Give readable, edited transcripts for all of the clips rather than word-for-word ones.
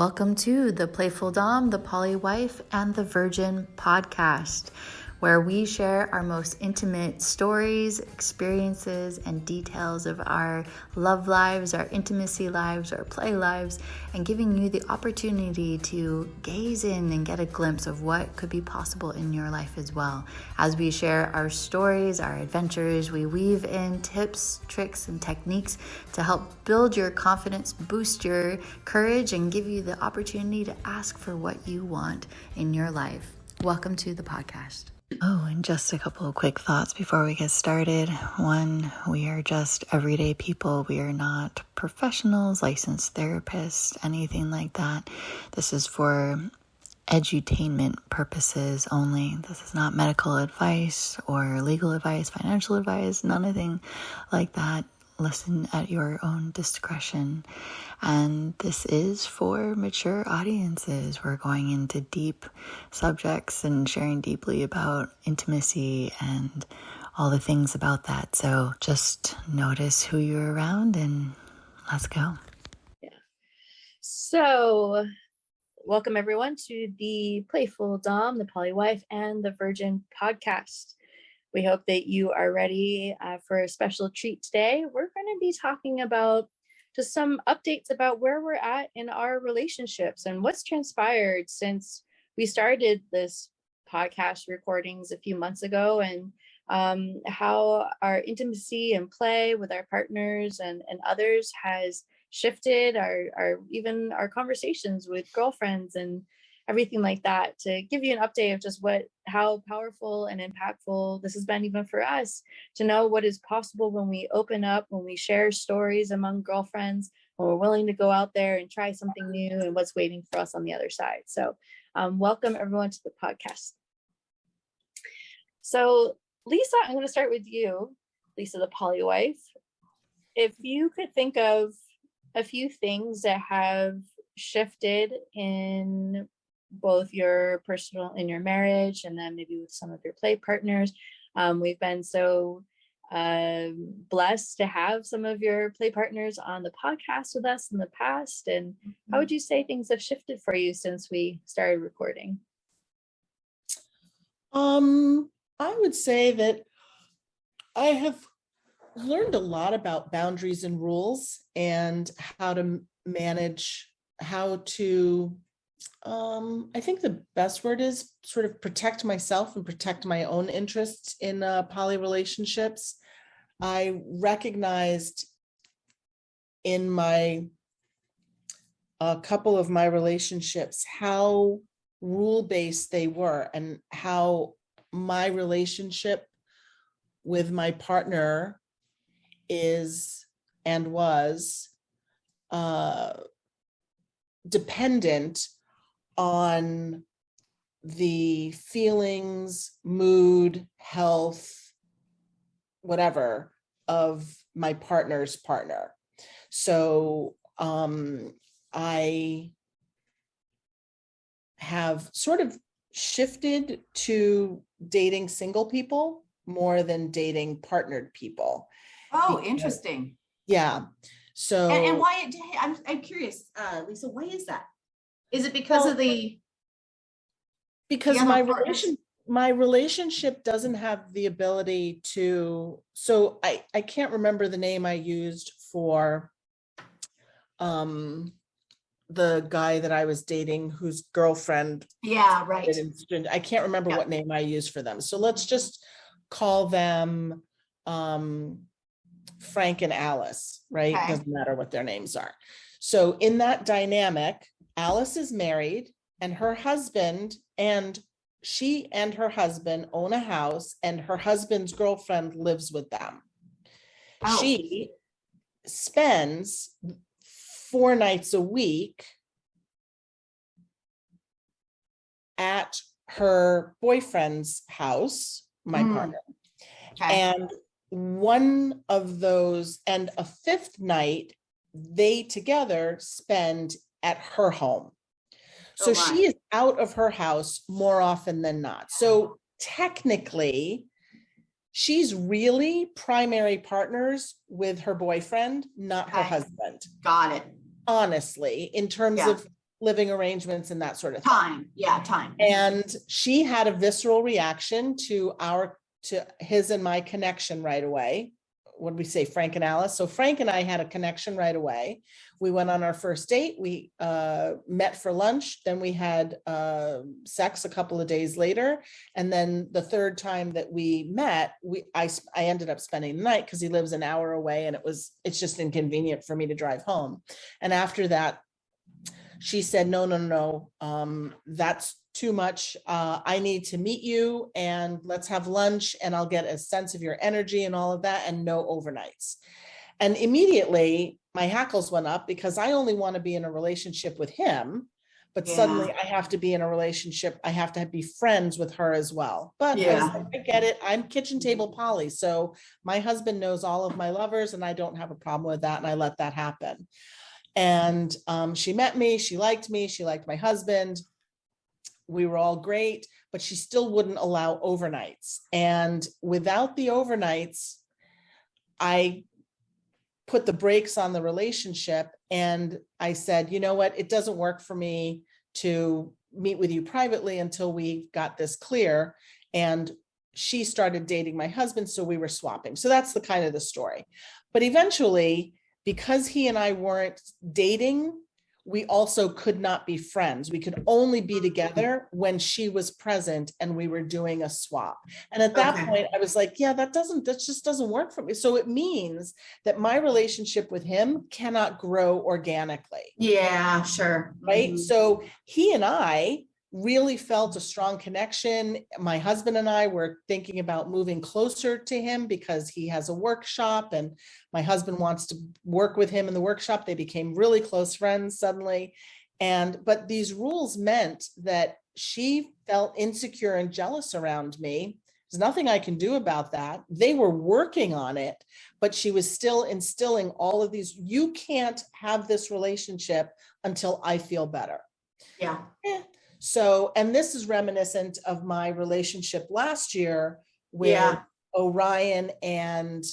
Welcome to the Playful Domme, the Poly Wife, and the Virgin podcast, where we share our most intimate stories, experiences, and details of our love lives, our intimacy lives, our play lives, and giving you the opportunity to gaze in and get a glimpse of what could be possible in your life as well. As we share our stories, our adventures, we weave in tips, tricks, and techniques to help build your confidence, boost your courage, and give you the opportunity to ask for what you want in your life. Welcome to the podcast. Oh, and just a couple of quick thoughts before we get started. One, we are just everyday people. We are not professionals, licensed therapists, anything like that. This is for edutainment purposes only. This is not medical advice or legal advice, financial advice, nothing like that. Listen at your own discretion. And this is for mature audiences. We're going into deep subjects and sharing deeply about intimacy and all the things about that. So just notice who you're around and let's go. Yeah. So welcome everyone to the Playful Domme, the Poly Wife, and the Virgin podcast. We hope that you are ready for a special treat today. We're going to be talking about just some updates about where we're at in our relationships and what's transpired since we started this podcast recordings a few months ago, and how our intimacy and play with our partners and others has shifted, even our conversations with girlfriends and everything like that, to give you an update of just how powerful and impactful this has been, even for us, to know what is possible when we open up, when we share stories among girlfriends, when we're willing to go out there and try something new, and what's waiting for us on the other side. So welcome everyone to the podcast. So Lisa, I'm going to start with you, Lisa the Poly Wife. If you could think of a few things that have shifted in both your personal, in your marriage, and then maybe with some of your play partners. We've been so blessed to have some of your play partners on the podcast with us in the past. And how would you say things have shifted for you since we started recording? I would say that I have learned a lot about boundaries and rules and how to manage, I think the best word is sort of protect myself and protect my own interests in poly relationships. I recognized in a couple of my relationships how rule-based they were, and how my relationship with my partner is and was dependent on the feelings, mood, health, whatever, of my partner's partner. So I have sort of shifted to dating single people more than dating partnered people. Oh, interesting. Yeah. So and why? I'm curious, Lisa. Why is that? Is it because of because my relationship doesn't have the ability to, so I can't remember the name I used for the guy that I was dating whose girlfriend. Yeah, right. I can't remember what name I used for them. So let's just call them Frank and Alice, right? Okay. Doesn't matter what their names are. So in that dynamic, Alice is married, and her husband, and she and her husband own a house, and her husband's girlfriend lives with them. Oh. She spends 4 nights a week at her boyfriend's house, my partner. Okay. And one of those, and a 5th night, they together spend at her home. So she is out of her house more often than not. So technically, she's really primary partners with her boyfriend, not her husband. Got it. Honestly, in terms of living arrangements and that sort of thing. Time. And she had a visceral reaction to his and my connection right away. What did we say, Frank and Alice? So Frank and I had a connection right away. We went on our first date. We met for lunch. Then we had sex a couple of days later. And then the third time that we met, I ended up spending the night because he lives an hour away, and it's just inconvenient for me to drive home. And after that, she said, no, that's too much. I need to meet you and let's have lunch and I'll get a sense of your energy and all of that, and no overnights. And immediately my hackles went up because I only want to be in a relationship with him, but suddenly I have to be in a relationship. I have to be friends with her as well. But I get it. I'm kitchen table poly. So my husband knows all of my lovers and I don't have a problem with that. And I let that happen. And she met me, she liked my husband. We were all great, but she still wouldn't allow overnights. And without the overnights, I put the brakes on the relationship. And I said, you know what, it doesn't work for me to meet with you privately until we got this clear. And she started dating my husband, so we were swapping. So that's the kind of the story. But eventually, because he and I weren't dating, we also could not be friends. We could only be together when she was present and we were doing a swap. And at that point, I was like, yeah, that just doesn't work for me. So it means that my relationship with him cannot grow organically. Yeah, sure. Right. So he and I really felt a strong connection. My husband and I were thinking about moving closer to him because he has a workshop and my husband wants to work with him in the workshop. They became really close friends suddenly. But these rules meant that she felt insecure and jealous around me. There's nothing I can do about that. They were working on it, but she was still instilling all of these. You can't have this relationship until I feel better. Yeah. So, and this is reminiscent of my relationship last year with Orion and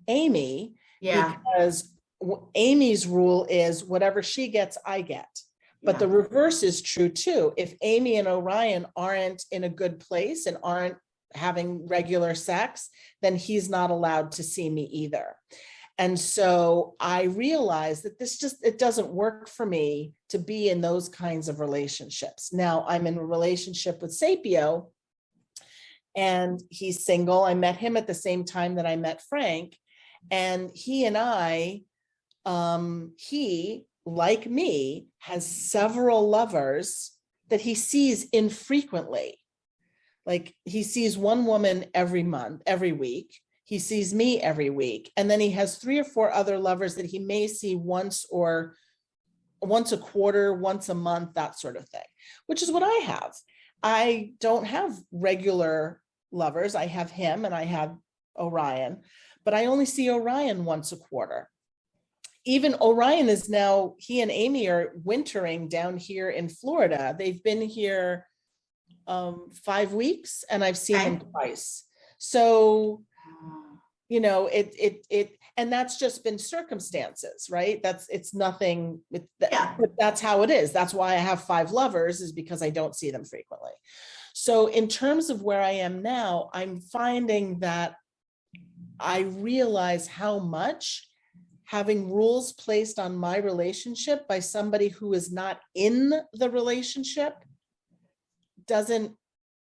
Amy, because Amy's rule is whatever she gets, I get. But the reverse is true too. If Amy and Orion aren't in a good place and aren't having regular sex, then he's not allowed to see me either. And so I realized that it doesn't work for me to be in those kinds of relationships. Now I'm in a relationship with Sapio and he's single. I met him at the same time that I met Frank, and he and I, he, like me, has several lovers that he sees infrequently. Like he sees one woman every week. He sees me every week. And then he has 3 or 4 other lovers that he may see once a quarter, once a month, that sort of thing, which is what I have. I don't have regular lovers. I have him and I have Orion, but I only see Orion once a quarter. Even Orion is now, he and Amy are wintering down here in Florida. They've been here 5 weeks and I've seen them twice. So, you know, and that's just been circumstances, right? It's nothing, but that's how it is. That's why I have 5 lovers, is because I don't see them frequently. So in terms of where I am now, I'm finding that I realize how much having rules placed on my relationship by somebody who is not in the relationship doesn't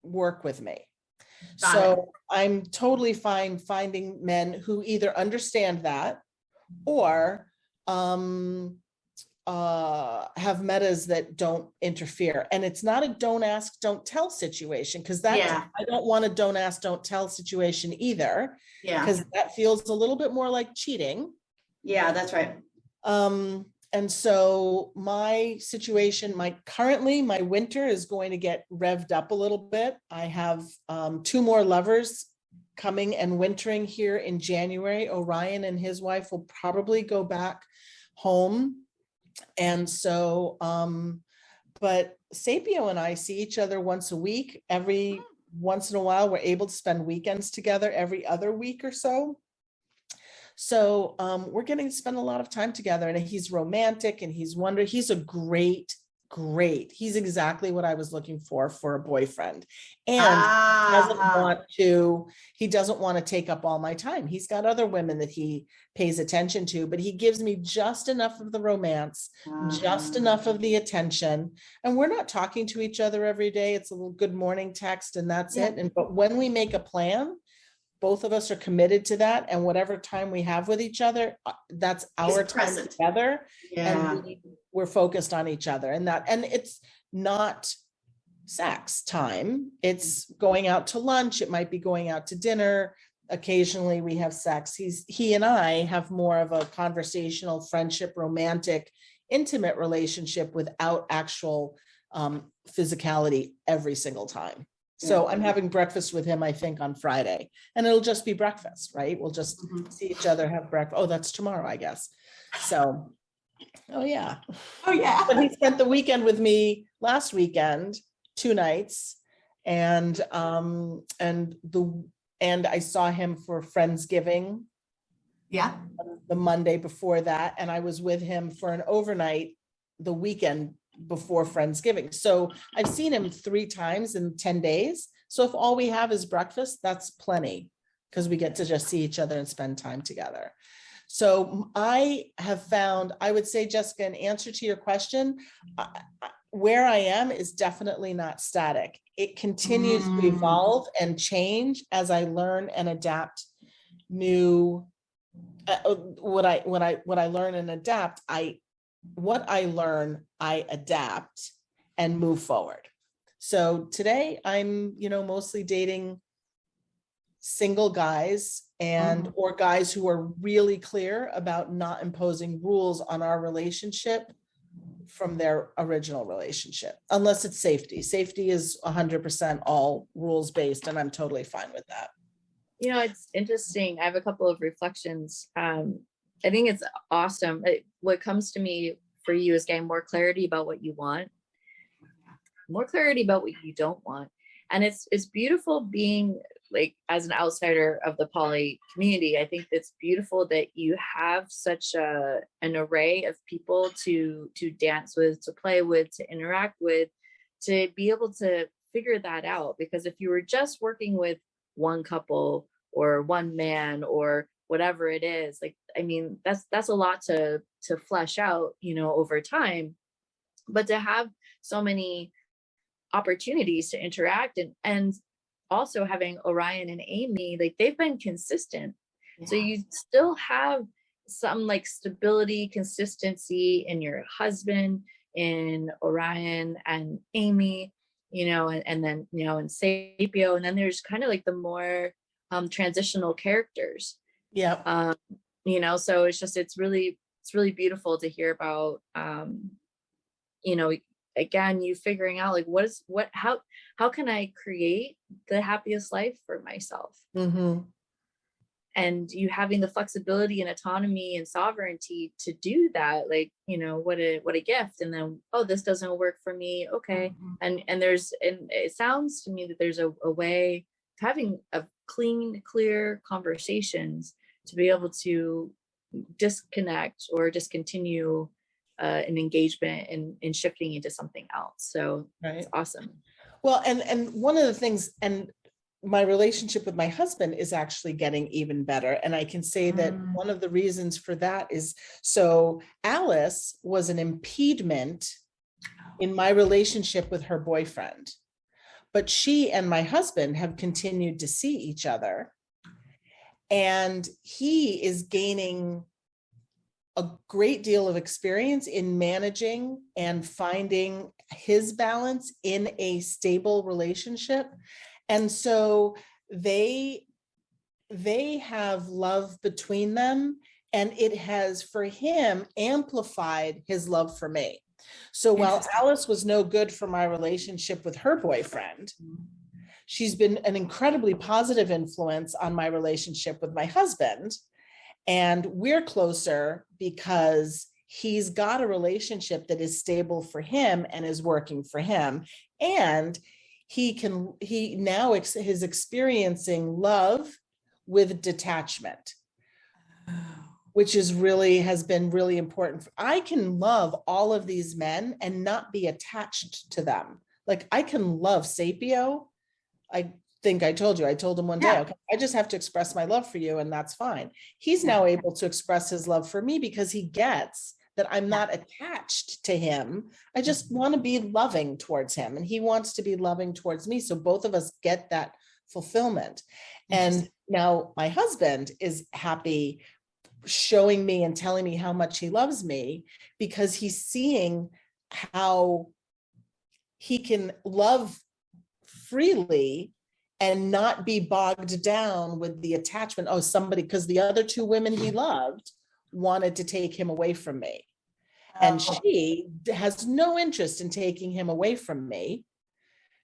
work with me. So I'm totally fine finding men who either understand that or have metas that don't interfere. And it's not a don't ask, don't tell situation, because I don't want a don't ask, don't tell situation either. Because that feels a little bit more like cheating. Yeah, that's right. And so my situation, currently my winter is going to get revved up a little bit. I have 2 more lovers coming and wintering here in January. Orion and his wife will probably go back home. And so, but Sapio and I see each other once a week. Every once in a while, we're able to spend weekends together every other week or so. So we're getting to spend a lot of time together, and he's romantic and he's a great great. He's exactly what I was looking for a boyfriend. And he doesn't want to take up all my time. He's got other women that he pays attention to, but he gives me just enough of the romance, just enough of the attention. And we're not talking to each other every day. It's a little good morning text and that's it. But when we make a plan, both of us are committed to that. And whatever time we have with each other, that's our time together. And we're focused on each other, and it's not sex time. It's going out to lunch. It might be going out to dinner. Occasionally we have sex. He and I have more of a conversational, friendship, romantic, intimate relationship without actual physicality every single time. So I'm having breakfast with him, I think, on Friday, and it'll just be breakfast, right? We'll just see each other, have breakfast. Oh, that's tomorrow, I guess. So, oh yeah. But he spent the weekend with me last weekend, 2 nights, and I saw him for Friendsgiving. The Monday before that, and I was with him for an overnight the weekend before Friendsgiving. So I've seen him 3 times in 10 days. So if all we have is breakfast, that's plenty, because we get to just see each other and spend time together. So I have found, I would say, Jessica, in answer to your question, where I am is definitely not static. It continues to evolve and change as I learn and adapt new, what I learn and adapt, what I learn, I adapt and move forward. So today I'm, mostly dating single guys and or guys who are really clear about not imposing rules on our relationship from their original relationship, unless it's safety. Safety is 100% all rules based, and I'm totally fine with that. It's interesting. I have a couple of reflections. I think it's awesome. What comes to me for you is getting more clarity about what you want, more clarity about what you don't want. And it's beautiful being like, as an outsider of the poly community, I think it's beautiful that you have such an array of people to dance with, to play with, to interact with, to be able to figure that out. Because if you were just working with one couple or one man or whatever it is, that's a lot to flesh out, over time. But to have so many opportunities to interact and also having Orion and Amy, they've been consistent. So you still have some stability, consistency in your husband, in Orion and Amy, and then, in Sapio. And then there's kind of the more transitional characters. So it's really beautiful to hear about, again, you figuring out how can I create the happiest life for myself? And you having the flexibility and autonomy and sovereignty to do that, what a gift. And then, oh, this doesn't work for me. Okay. And it sounds to me that there's a way of having a clean, clear conversations to be able to disconnect or discontinue an engagement and shifting into something else. So It's awesome. Well, and one of the things, and my relationship with my husband is actually getting even better. And I can say that one of the reasons for that is, so Alice was an impediment in my relationship with her boyfriend, but she and my husband have continued to see each other, and he is gaining a great deal of experience in managing and finding his balance in a stable relationship. And so they have love between them, and it has, for him, amplified his love for me. So while Alice was no good for my relationship with her boyfriend, she's been an incredibly positive influence on my relationship with my husband. And we're closer because he's got a relationship that is stable for him and is working for him. And he now is experiencing love with detachment, which has been really important. I can love all of these men and not be attached to them. Like I can love Sapio. I think I told him one day, okay, I just have to express my love for you and that's fine. He's now able to express his love for me because he gets that I'm not attached to him. I just want to be loving towards him and he wants to be loving towards me. So both of us get that fulfillment. And now my husband is happy showing me and telling me how much he loves me because he's seeing how he can love freely and not be bogged down with the attachment. Oh, somebody, because the other two women he loved wanted to take him away from me. And she has no interest in taking him away from me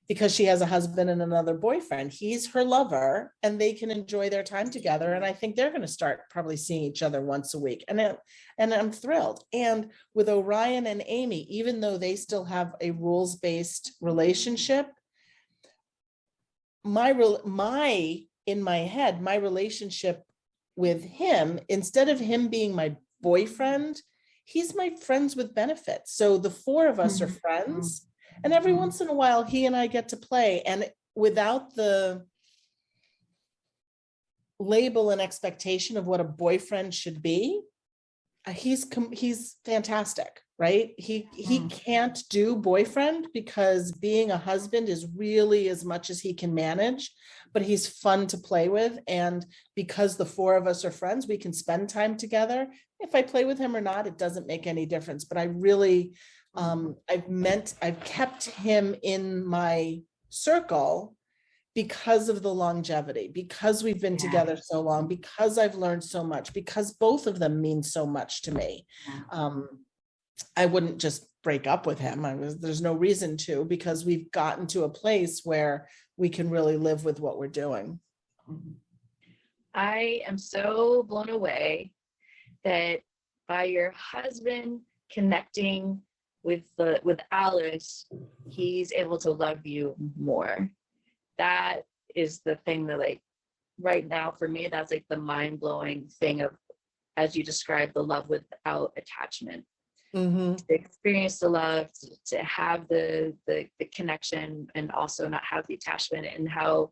because she has a husband and another boyfriend. He's her lover and they can enjoy their time together. And I think they're going to start probably seeing each other once a week. And I'm thrilled. And with Orion and Amy, even though they still have a rules-based relationship, in my head, my relationship with him, instead of him being my boyfriend, he's my friends with benefits. So the four of us are friends. And every once in a while, he and I get to play. And without the label and expectation of what a boyfriend should be, he's fantastic, right? He can't do boyfriend because being a husband is really as much as he can manage, but he's fun to play with. And because the four of us are friends, we can spend time together. If I play with him or not, it doesn't make any difference. But I really, I've kept him in my circle because of the longevity, because we've been together so long, because I've learned so much, because both of them mean so much to me. I wouldn't just break up with him. There's no reason to, because we've gotten to a place where we can really live with what we're doing. I am so blown away that by your husband connecting with Alice, he's able to love you more. That is the thing that, like, right now for me, that's like the mind-blowing thing of, as you described, the love without attachment. To experience the love, to have the connection, and also not have the attachment. And how,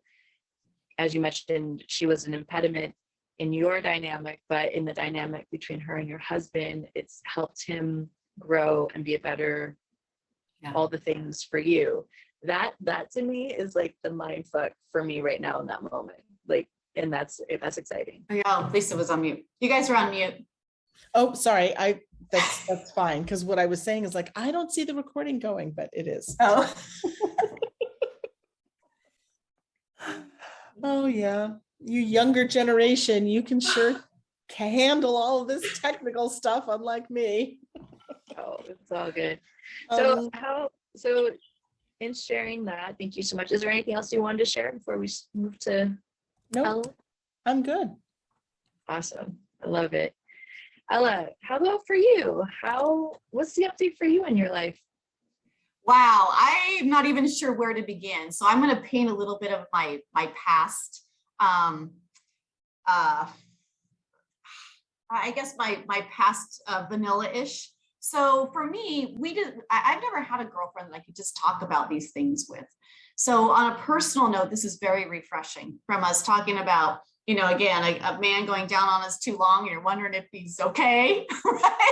as you mentioned, she was an impediment in your dynamic, but in the dynamic between her and your husband, it's helped him grow and be a better all the things for you. That to me is like the mind fuck for me right now in that moment. Like, and that's exciting. Oh, Lisa was on mute. You guys are on mute. Oh, sorry. That's fine. Because what I was saying is, like, I don't see the recording going, but it is. Oh. Oh yeah. You younger generation, you can sure handle all of this technical stuff, unlike me. Oh, it's all good. So in sharing that, thank you so much. Is there anything else you wanted to share before we move to Nope. Ella? I'm good. Awesome. I love it. Ella, how about for you? What's the update for you in your life? Wow, I'm not even sure where to begin. So I'm going to paint a little bit of my past. I guess my past vanilla-ish. So for me, I've never had a girlfriend that I could just talk about these things with. So on a personal note, this is very refreshing from us talking about, again, a man going down on us too long and you're wondering if he's okay, right?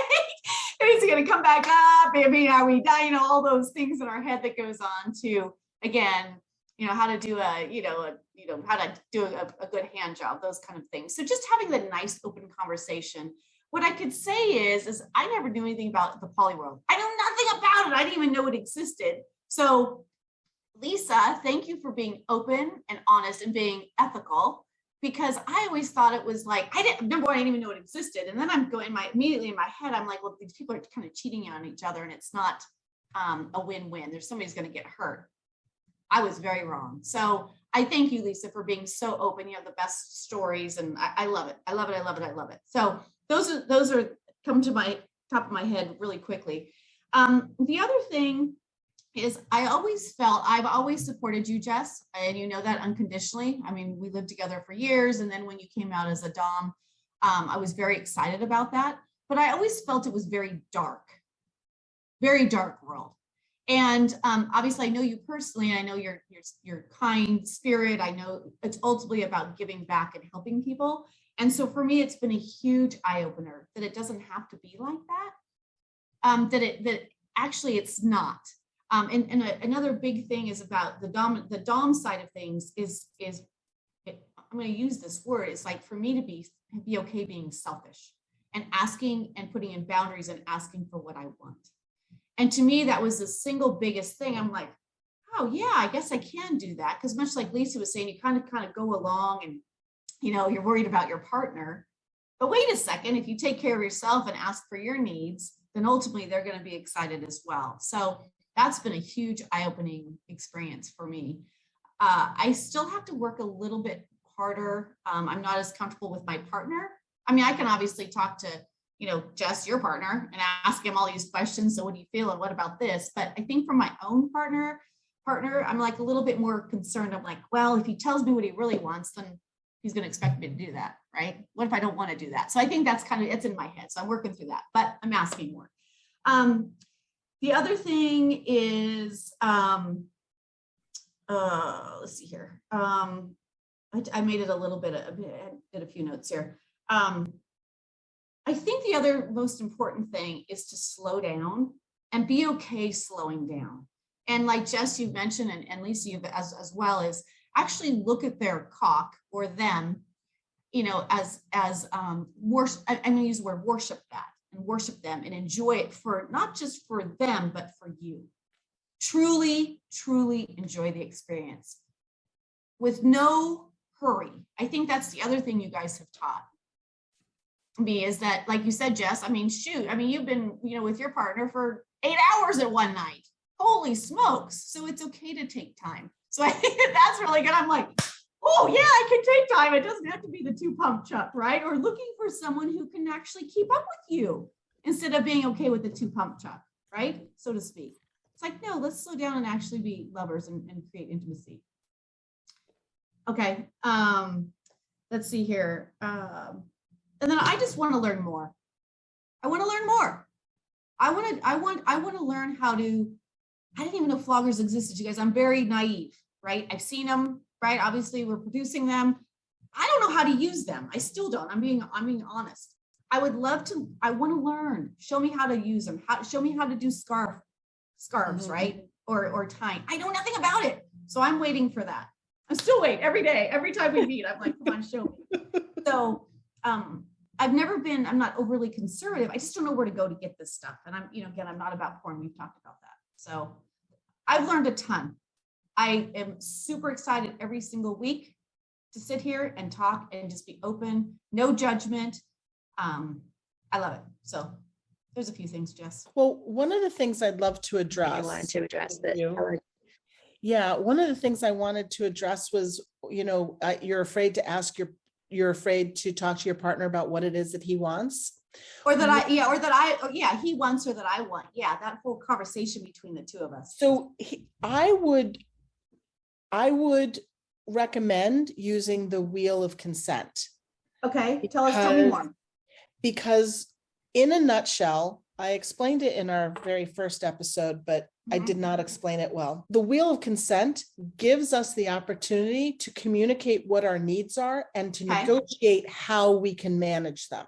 Is he going to come back up? I mean, are we dying? All those things in our head that goes on to, again, how to do how to do a good hand job, those kind of things. So just having the nice open conversation. What I could say is I never knew anything about the poly world. I knew nothing about it. I didn't even know it existed. So Lisa, thank you for being open and honest and being ethical, because I always thought it was like, I didn't even know it existed. And then I'm going immediately in my head, I'm like, well, these people are kind of cheating on each other and it's not a win-win. Somebody's going to get hurt. I was very wrong. So I thank you, Lisa, for being so open. You have the best stories and I love it. I love it. I love it. I love it. So those are come to my top of my head really quickly. The other thing is I've always supported you, Jess, and you know that unconditionally. I mean, we lived together for years. And then when you came out as a Dom, I was very excited about that, but I always felt it was very dark world. And obviously, I know you personally, and I know your kind spirit. I know it's ultimately about giving back and helping people. And so for me, it's been a huge eye opener that it doesn't have to be like that. That actually it's not. And another big thing is about the Dom side of things is I'm going to use this word. It's like for me to be okay being selfish and asking and putting in boundaries and asking for what I want. And to me, that was the single biggest thing. I'm like, oh yeah, I guess I can do that. Because much like Lisa was saying, you kind of go along and, you know, you're worried about your partner. But wait a second, if you take care of yourself and ask for your needs, then ultimately they're going to be excited as well. So that's been a huge eye-opening experience for me. I still have to work a little bit harder. I'm not as comfortable with my partner. I mean, I can obviously talk to, you know, Jess, your partner, and ask him all these questions. So what do you feel? And what about this? But I think for my own partner, I'm like a little bit more concerned. I'm like, well, if he tells me what he really wants, then he's going to expect me to do that, right? What if I don't want to do that? So I think it's in my head. So I'm working through that, but I'm asking more. The other thing is, let's see here. I made it a little bit, I did a few notes here. I think the other most important thing is to slow down and be okay slowing down. And like Jess, you mentioned, and Lisa, you as well, is actually look at their cock or them, you know, as worship. I'm going to use the word worship that and worship them and enjoy it for not just for them, but for you. Truly, truly enjoy the experience with no hurry. I think that's the other thing you guys have taught me is that, like you said, Jess, I mean, shoot, I mean, you've been, you know, with your partner for 8 hours at one night. Holy smokes. So it's okay to take time. So I think that's really good. I'm like, oh yeah, I can take time. It doesn't have to be the 2-pump chuck, right? Or looking for someone who can actually keep up with you instead of being okay with the 2-pump chuck, right? So to speak. It's like, no, let's slow down and actually be lovers and create intimacy. Okay. Let's see here. And then I just want to learn more. I want to learn more. I want to learn how to, I didn't even know floggers existed, you guys. I'm very naive, right? I've seen them, right? Obviously we're producing them. I don't know how to use them. I still don't. I'm being honest. I would love to, I want to learn. Show me how to use them. Show me how to do scarves, mm-hmm. right? Or tying. I know nothing about it. So I'm waiting for that. I'm still waiting every day. Every time we meet, I'm like, come on, show me. So I'm not overly conservative. I just don't know where to go to get this stuff. And I'm, you know, again, I'm not about porn. We've talked about that. So I've learned a ton. I am super excited every single week to sit here and talk and just be open, no judgment. I love it. So there's a few things, Jess. Well, one of the things I'd love to address. I wanted to address that. Yeah, one of the things I wanted to address was, you know, you're afraid to ask you're afraid to talk to your partner about what it is that he wants. Or that he wants or that I want. Yeah, that whole conversation between the two of us. So I would recommend using the wheel of consent. Okay, tell me more. Because in a nutshell, I explained it in our very first episode, but I did not explain it well. The wheel of consent gives us the opportunity to communicate what our needs are and to negotiate how we can manage them.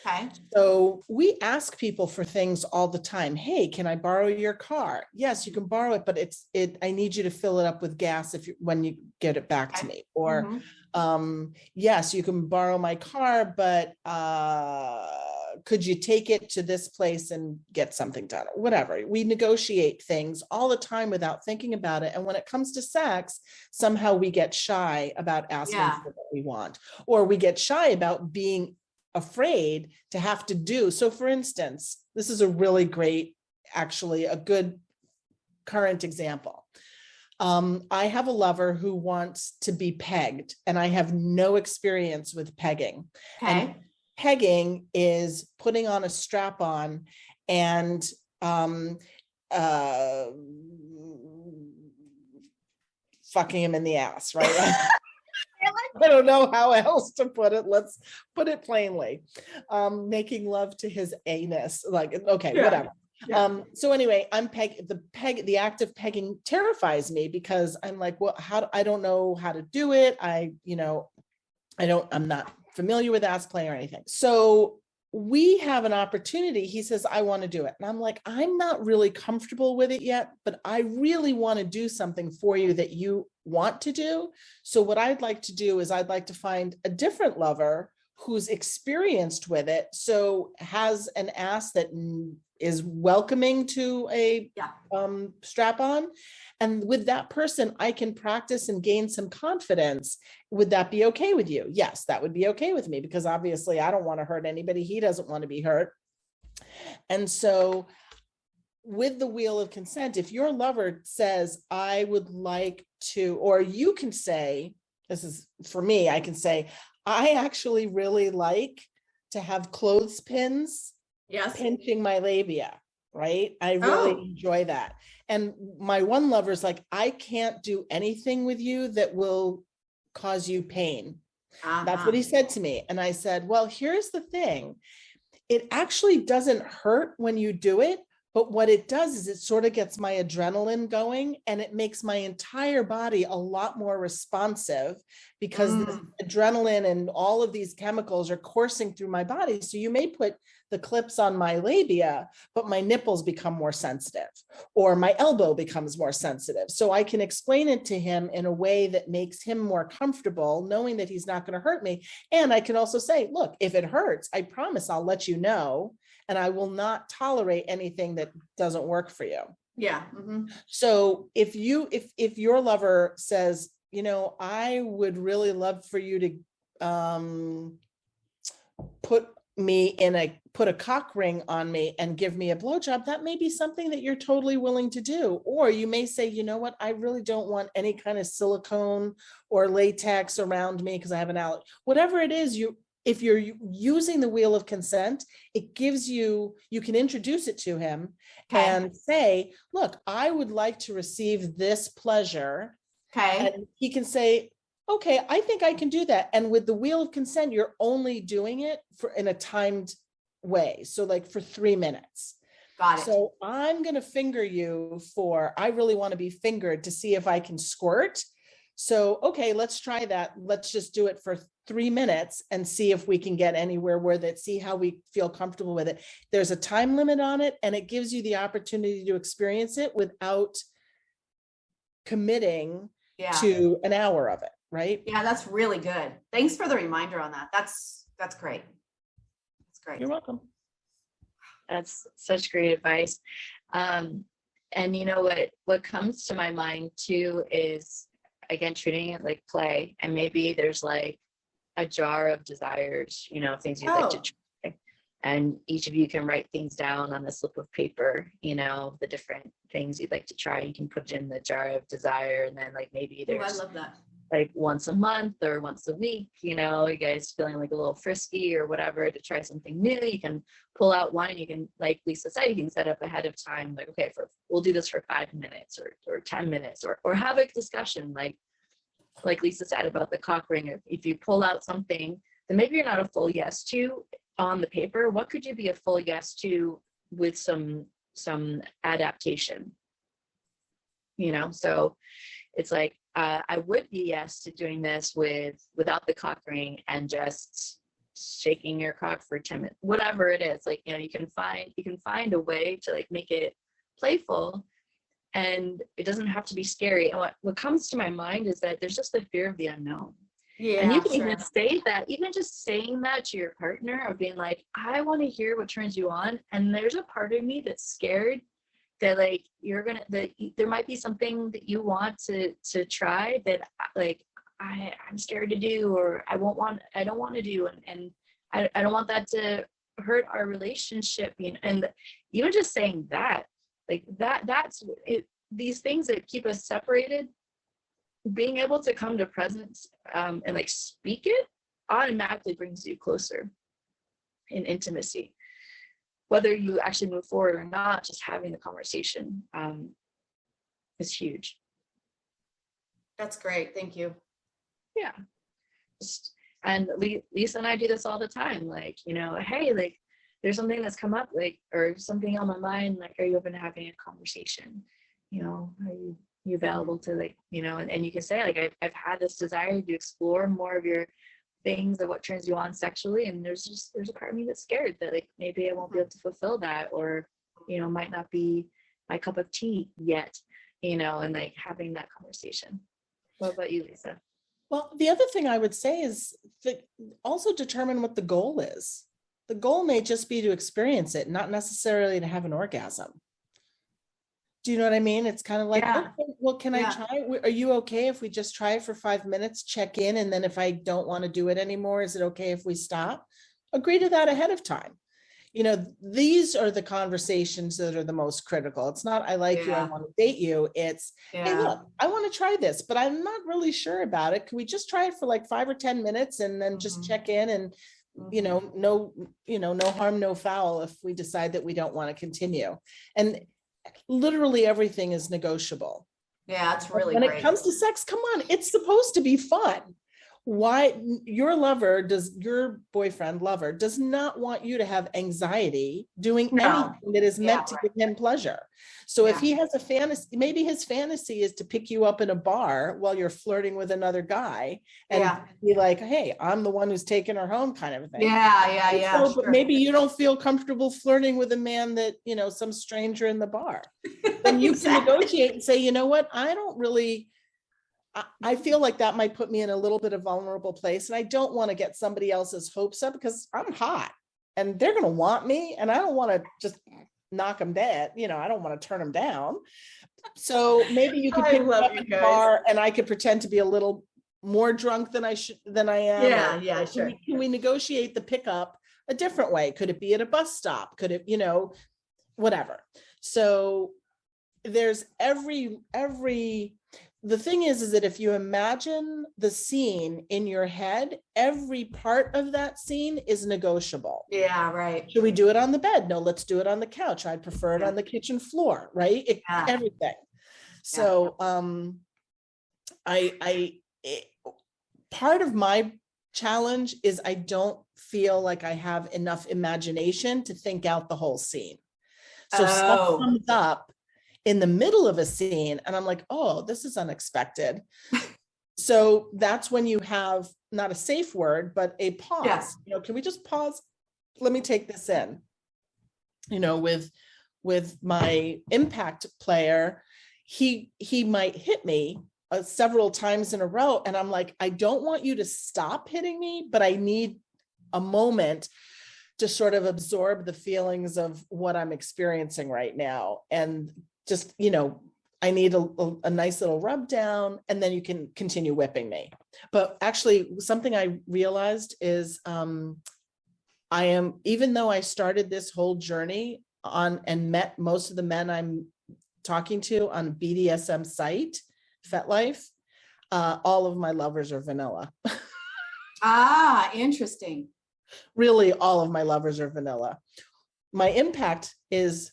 Okay. So we ask people for things all the time. Hey, can I borrow your car? Yes, you can borrow it, but I need you to fill it up with gas when you get it back to me. Or yes, you can borrow my car, but could you take it to this place and get something done or whatever? We negotiate things all the time without thinking about it. And when it comes to sex, somehow we get shy about asking for what we want, or we get shy about being afraid to have to do. So for instance, this is a really great, actually a good current example. I have a lover who wants to be pegged, and I have no experience with pegging. Okay. And pegging is putting on a strap on and fucking him in the ass, right? I don't know how else to put it. Let's put it plainly. Making love to his anus. Like, okay, whatever. So anyway, the act of pegging terrifies me because I'm like, well, I don't know how to do it. I'm not familiar with ass play or anything. So we have an opportunity. He says, I want to do it. And I'm like, I'm not really comfortable with it yet, but I really want to do something for you that you want to do. So what I'd like to do is I'd like to find a different lover who's experienced with it. So has an ass that is welcoming to a strap on. And with that person, I can practice and gain some confidence. Would that be okay with you? Yes, that would be okay with me because obviously I don't want to hurt anybody. He doesn't want to be hurt. And so with the wheel of consent, if your lover says, I would like to, or you can say, this is for me, I can say, I actually really like to have clothespins pinching my labia, right? I really enjoy that. And my one lover's like, I can't do anything with you that will cause you pain. That's what he said to me. And I said, well, here's the thing. It actually doesn't hurt when you do it, but what it does is it sort of gets my adrenaline going and it makes my entire body a lot more responsive because the adrenaline and all of these chemicals are coursing through my body. So you may put the clips on my labia, but my nipples become more sensitive or my elbow becomes more sensitive. So I can explain it to him in a way that makes him more comfortable, knowing that he's not going to hurt me. And I can also say, look, if it hurts, I promise I'll let you know. And I will not tolerate anything that doesn't work for you. Yeah. So if your lover says, I would really love for you to put a cock ring on me and give me a blowjob, that may be something that you're totally willing to do. Or you may say, you know what, I really don't want any kind of silicone or latex around me because I have an allergy. Whatever it is, if you're using the wheel of consent, it gives you can introduce it to him and say, look, I would like to receive this pleasure. And he can say, okay, I think I can do that. And with the wheel of consent, you're only doing it in a timed way. So like for 3 minutes. Got it. So I'm going to finger you I really want to be fingered to see if I can squirt. So, okay, let's try that. Let's just do it for 3 minutes and see if we can get anywhere with it, see how we feel comfortable with it. There's a time limit on it, and it gives you the opportunity to experience it without committing to an hour of it, right? Yeah, that's really good. Thanks for the reminder on that. That's great. That's great. You're welcome. That's such great advice. And you know what comes to my mind too is, again, treating it like play, and maybe there's like a jar of desires, things you'd like to try, and each of you can write things down on a slip of paper, the different things you'd like to try. You can put it in the jar of desire, and then like maybe there's I love that. like once a month or once a week, you guys feeling like a little frisky or whatever to try something new. You can pull out one, you can, like Lisa said, you can set up ahead of time, like, okay, we'll do this for 5 minutes or 10 minutes or have a discussion like Lisa said about the cock ring. If you pull out something that maybe you're not a full yes to on the paper, what could you be a full yes to with some adaptation? So it's like, I would be yes to doing this without the cock ring and just shaking your cock for 10 minutes, whatever it is. Like, you can find a way to like make it playful, and it doesn't have to be scary. And what comes to my mind is that there's just the fear of the unknown. Yeah, and you can even say that, even just saying that to your partner, of being like, I want to hear what turns you on. And there's a part of me that's scared that like there might be something that you want to try that like I'm scared to do, or I don't want to do, and I don't want that to hurt our relationship. And even just saying that, like that's it, these things that keep us separated, being able to come to presence and like speak it automatically brings you closer in intimacy. Whether you actually move forward or not, just having the conversation is huge. That's great. Thank you. Yeah. And Lisa and I do this all the time. Like, you know, hey, like there's something that's come up, like, or something on my mind. Like, are you open to having a conversation? You know, are you available to, like, you know, and you can say, like, I've had this desire to explore more of your things of what turns you on sexually. And there's a part of me that's scared that, like, maybe I won't be able to fulfill that, or, you know, might not be my cup of tea yet, you know, and like having that conversation. What about you, Lisa? Well, the other thing I would say is that also determine what the goal is. The goal may just be to experience it, not necessarily to have an orgasm. Do you know what I mean? It's kind of like, Yeah. okay, well, can I try it? Are you okay if we just try it for 5 minutes, check in, and then if I don't want to do it anymore, is it okay if we stop? Agree to that ahead of time. You know, these are the conversations that are the most critical. It's not, I like you, I want to date you. It's, hey, look, I want to try this, but I'm not really sure about it. Can we just try it for like 5 or 10 minutes and then just check in, and, you know, no harm, no foul if we decide that we don't want to continue. And literally everything is negotiable. Yeah, that's really when great. It comes to sex, come on, it's supposed to be fun. Why your boyfriend lover does not want you to have anxiety doing anything that is meant to give him pleasure. So if he has a fantasy, maybe his fantasy is to pick you up in a bar while you're flirting with another guy and be like, hey, I'm the one who's taking her home, kind of a thing. So, but maybe you don't feel comfortable flirting with a man that, you know, some stranger in the bar. Then you can negotiate and say, you know what, I feel like that might put me in a little bit of vulnerable place. And I don't want to get somebody else's hopes up because I'm hot and they're going to want me. And I don't want to just knock them dead. You know, I don't want to turn them down. So maybe you could pick me up at the bar and I could pretend to be a little more drunk than I am. Yeah, sure. Can we negotiate the pickup a different way? Could it be at a bus stop? Could it, you know, whatever. So there's the thing is that if you imagine the scene in your head, every part of that scene is negotiable. Yeah, right. Should we do it on the bed? No, let's do it on the couch. I'd prefer it on the kitchen floor, right? Everything. So part of my challenge is I don't feel like I have enough imagination to think out the whole scene. So stuff comes up in the middle of a scene and I'm like, oh, this is unexpected. So that's when you have not a safe word, but a pause. Yes. You know, can we just pause? Let me take this in. You know, with my impact player, he might hit me several times in a row. And I'm like, I don't want you to stop hitting me, but I need a moment to sort of absorb the feelings of what I'm experiencing right now. And just, you know, I need a nice little rub down and then you can continue whipping me. But actually something I realized is even though I started this whole journey on and met most of the men I'm talking to on BDSM site, FetLife, all of my lovers are vanilla. Interesting. Really, all of my lovers are vanilla. My impact is,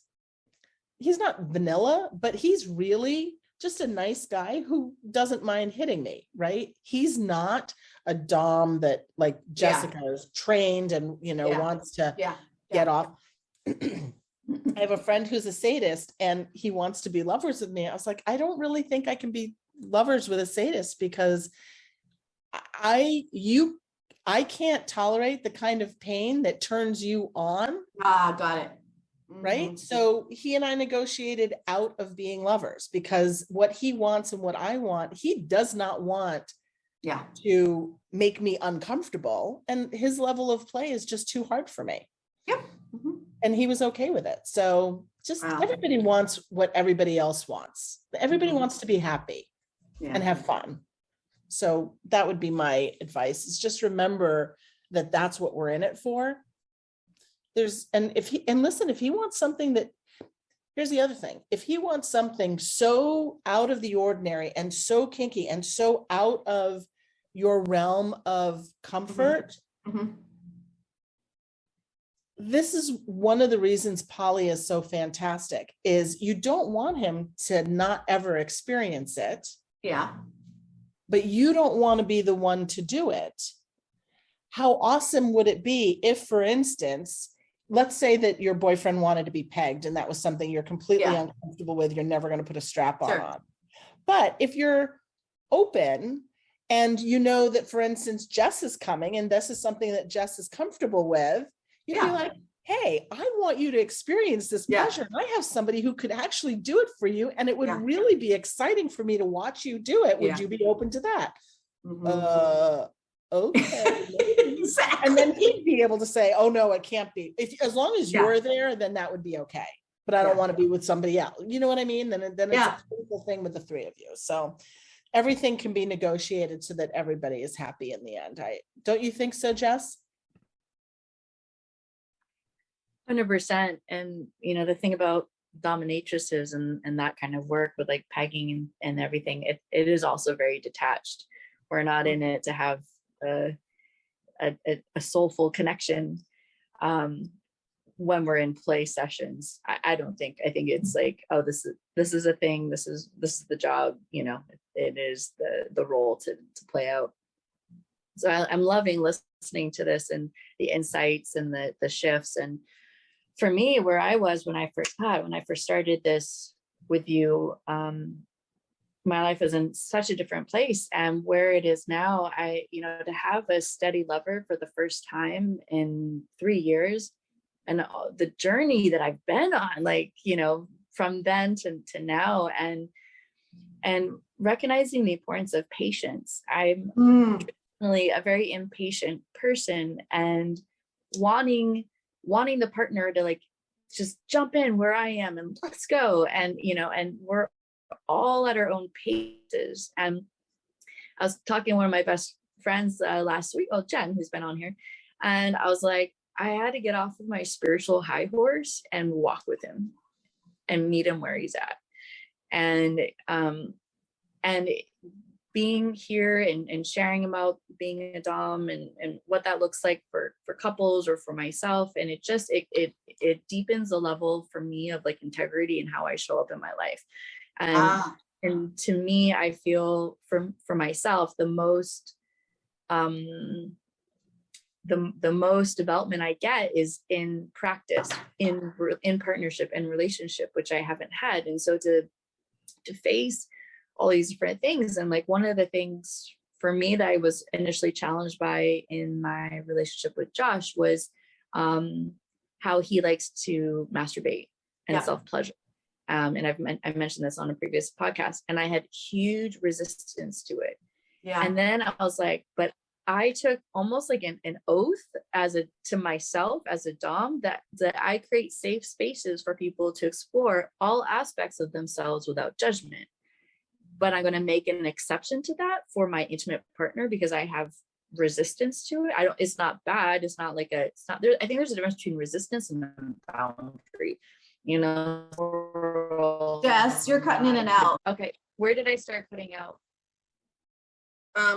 he's not vanilla, but he's really just a nice guy who doesn't mind hitting me, right? He's not a dom that like Jessica is trained and, you know, wants to get off. I have a friend who's a sadist and he wants to be lovers with me. I was like, I don't really think I can be lovers with a sadist because I can't tolerate the kind of pain that turns you on. Got it. Right. So he and I negotiated out of being lovers because what he wants and what I want, he does not want to make me uncomfortable. And his level of play is just too hard for me. Yep. And he was okay with it. So just everybody wants what everybody else wants. Everybody wants to be happy and have fun. So that would be my advice, is just remember that that's what we're in it for. If he wants something that, here's the other thing. If he wants something so out of the ordinary and so kinky and so out of your realm of comfort, this is one of the reasons poly is so fantastic, is you don't want him to not ever experience it. Yeah. but you don't want to be the one to do it. How awesome would it be if, for instance, let's say that your boyfriend wanted to be pegged and that was something you're completely uncomfortable with, you're never going to put a strap on. But if you're open and you know that, for instance, Jess is coming and this is something that Jess is comfortable with, you'd be like, hey, I want you to experience this pleasure. I have somebody who could actually do it for you. And it would really be exciting for me to watch you do it. Would you be open to that? Okay. Exactly. And then he'd be able to say, oh no, it can't be. As long as you're there, then that would be okay. But I don't want to be with somebody else. You know what I mean? Then it's a beautiful thing with the three of you. So everything can be negotiated so that everybody is happy in the end. Don't you think so, Jess? 100%. And the thing about dominatrices and that kind of work with like pegging and everything, it is also very detached. We're not in it to have a soulful connection when we're in play sessions. I don't think. I think it's like, oh, this is a thing. This is the job. It is the role to play out. So I'm loving listening to this and the insights and the shifts. And for me, where I was when I first started this with you, my life is in such a different place, and where it is now, to have a steady lover for the first time in 3 years, and the journey that I've been on, from then to now, and recognizing the importance of patience. I'm traditionally a very impatient person, and wanting the partner to like just jump in where I am and let's go, and we're all at our own paces. And I was talking to one of my best friends last week, Jen, who's been on here, and I was like, I had to get off of my spiritual high horse and walk with him and meet him where he's at. And being here and sharing about being a dom and what that looks like for couples or for myself, and it deepens the level for me of like integrity and how I show up in my life. And to me, I feel for myself, the most development I get is in practice, in partnership and relationship, which I haven't had. And so to face all these different things, and like one of the things for me that I was initially challenged by in my relationship with Josh was how he likes to masturbate and self-pleasure. And I mentioned this on a previous podcast, and I had huge resistance to it. Yeah. And then I was like, but I took almost like an oath to myself as a dom that I create safe spaces for people to explore all aspects of themselves without judgment. But I'm going to make an exception to that for my intimate partner because I have resistance to it. It's not bad. It's not like I think there's a difference between resistance and boundary. Jess, you're cutting in and out. Okay. Where did I start cutting out?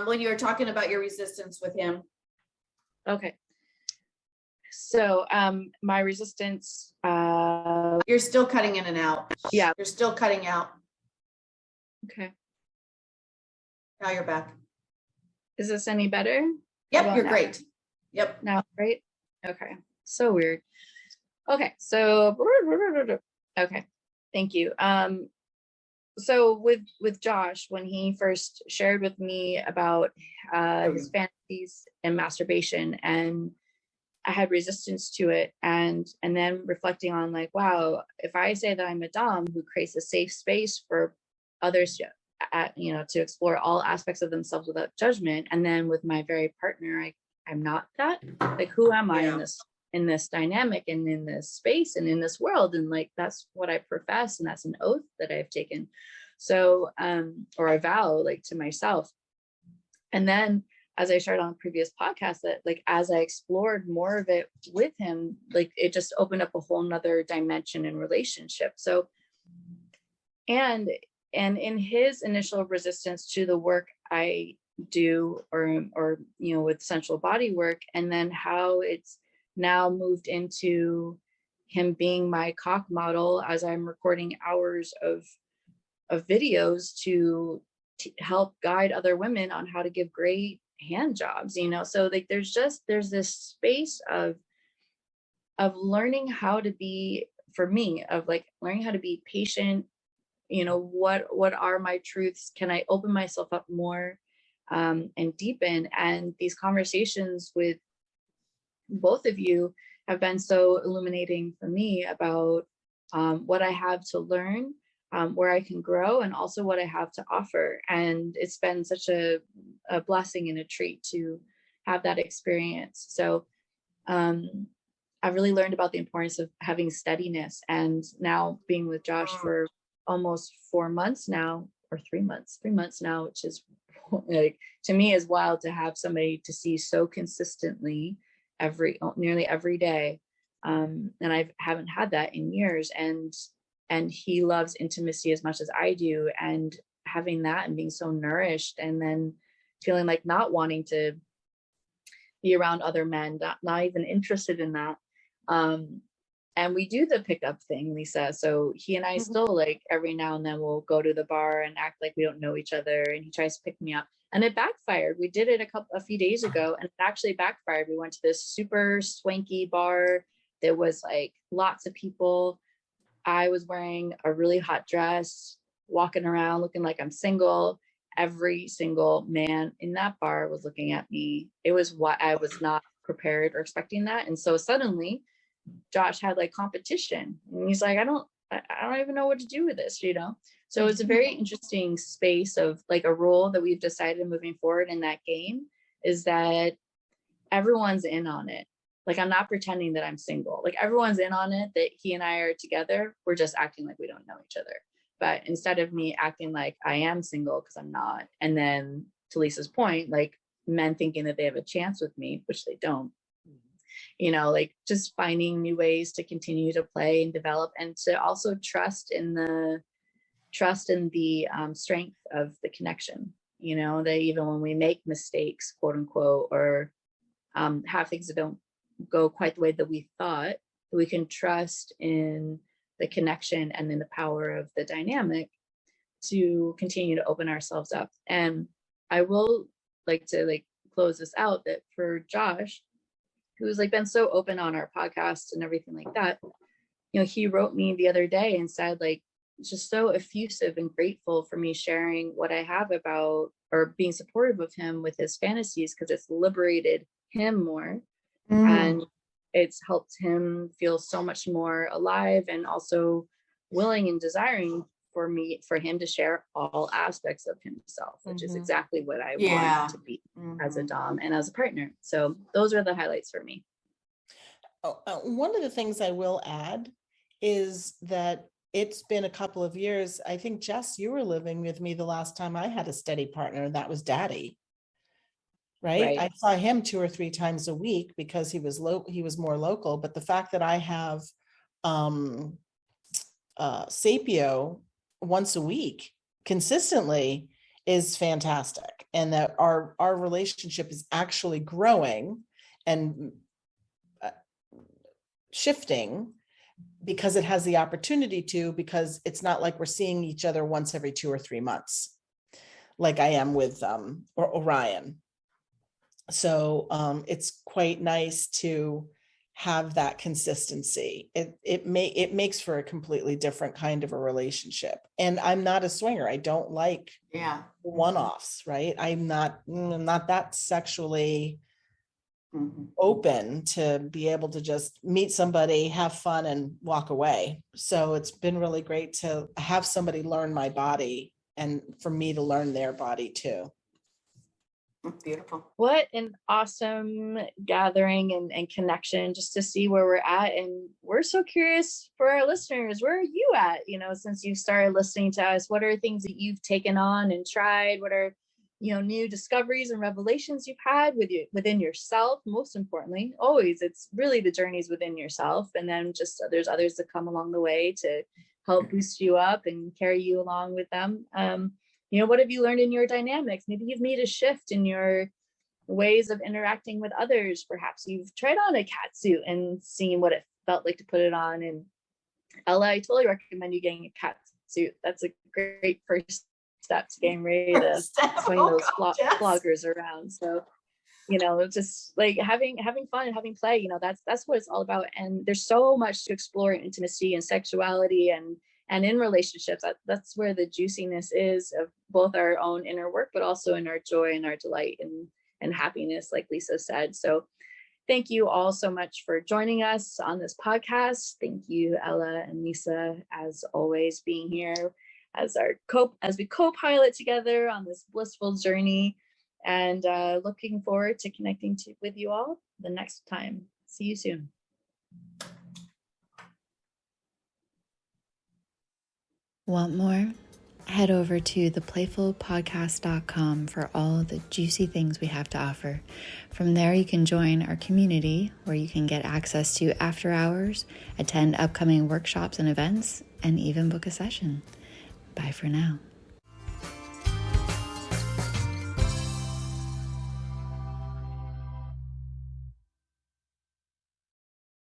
When you were talking about your resistance with him. Okay. So my resistance. You're still cutting in and out. Yeah. You're still cutting out. Okay. Now you're back. Is this any better? Yep, you're great. Yep. Now, right? Okay. So weird. Okay. So, okay. Thank you. So with Josh, when he first shared with me about his fantasies and masturbation, and I had resistance to it, and then reflecting on like, wow, if I say that I'm a dom who creates a safe space for others to explore all aspects of themselves without judgment, and then with my very partner, I'm not that. Like, who am I in this dynamic and in this space and in this world? And like, that's what I profess, and that's an oath that I've taken. So, or I vow like to myself. And then as I shared on a previous podcast, that like, as I explored more of it with him, like it just opened up a whole nother dimension in relationship. So, and in his initial resistance to the work I do, or with sensual body work, and then how it's now moved into him being my cock model as I'm recording hours of videos to help guide other women on how to give great hand jobs, you know. So like there's this space of learning how to be, for me, of like learning how to be patient, you know, what are my truths, can I open myself up more, and deepen. And these conversations with both of you have been so illuminating for me about what I have to learn, where I can grow, and also what I have to offer. And it's been such a blessing and a treat to have that experience. So I've really learned about the importance of having steadiness. And now being with Josh for almost 4 months now, or 3 months now, which is like, to me, is wild to have somebody to see so consistently nearly every day. And I haven't had that in years. And he loves intimacy as much as I do. And having that and being so nourished, and then feeling like not wanting to be around other men, not even interested in that. And we do the pickup thing, Lisa. So he and I still, like, every now and then we'll go to the bar and act like we don't know each other. And he tries to pick me up, and it backfired. We did it a few days ago, and it actually backfired. We went to this super swanky bar. There was like lots of people. I was wearing a really hot dress, walking around looking like I'm single. Every single man in that bar was looking at me. It was what I was not prepared or expecting that. And so suddenly Josh had like competition, and he's like, I don't even know what to do with this, you know? So it's a very interesting space of like a rule that we've decided moving forward in that game is that everyone's in on it. Like, I'm not pretending that I'm single. Like, everyone's in on it, that he and I are together. We're just acting like we don't know each other. But instead of me acting like I am single, because I'm not, and then to Lisa's point, like men thinking that they have a chance with me, which they don't, you know, like just finding new ways to continue to play and develop, and to also trust in the strength of the connection, you know, that even when we make mistakes, quote unquote, or have things that don't go quite the way that we thought, we can trust in the connection and in the power of the dynamic to continue to open ourselves up. And I will like to like close this out, that for Josh, who's like been so open on our podcast and everything like that, you know, he wrote me the other day and said, like, just so effusive and grateful for me sharing what I have about, or being supportive of him with his fantasies, because it's liberated him more. And it's helped him feel so much more alive, and also willing and desiring for him to share all aspects of himself, which is exactly what I want to be as a dom and as a partner. So those are the highlights for me. One of the things I will add is that it's been a couple of years. I think, Jess, you were living with me the last time I had a steady partner, and that was Daddy. Right? I saw him 2 or 3 times a week because he was more local. But the fact that I have Sapio once a week consistently is fantastic, and that our relationship is actually growing and shifting because it has the opportunity to, because it's not like we're seeing each other once every 2 or 3 months like I am with Orion. So it's quite nice to have that consistency. It makes for a completely different kind of a relationship. And I'm not a swinger. I don't like one-offs, right? I'm not that sexually open to be able to just meet somebody, have fun, and walk away. So it's been really great to have somebody learn my body, and for me to learn their body too. Beautiful. What an awesome gathering and connection, just to see where we're at. And we're so curious for our listeners, where are you at, you know, since you started listening to us? What are things that you've taken on and tried? What are, you know, new discoveries and revelations you've had within yourself? Most importantly, always, it's really the journeys within yourself, and then just there's others that come along the way to help boost you up and carry you along with them. You know, what have you learned in your dynamics? Maybe you've made a shift in your ways of interacting with others. Perhaps you've tried on a cat suit and seen what it felt like to put it on. And Ella, I totally recommend you getting a cat suit. That's a great first step to getting ready to swing those bloggers around. So, you know, just like having fun and having play, you know, that's what it's all about. And there's so much to explore in intimacy and sexuality and in relationships. That's where the juiciness is of both our own inner work, but also in our joy and our delight and happiness, like Lisa said. So thank you all so much for joining us on this podcast. Thank you, Ella and Lisa, as always, being here as we co-pilot together on this blissful journey, and looking forward to connecting with you all the next time. See you soon. Want more? Head over to theplayfulpodcast.com for all the juicy things we have to offer. From there, you can join our community where you can get access to after hours, attend upcoming workshops and events, and even book a session. Bye for now.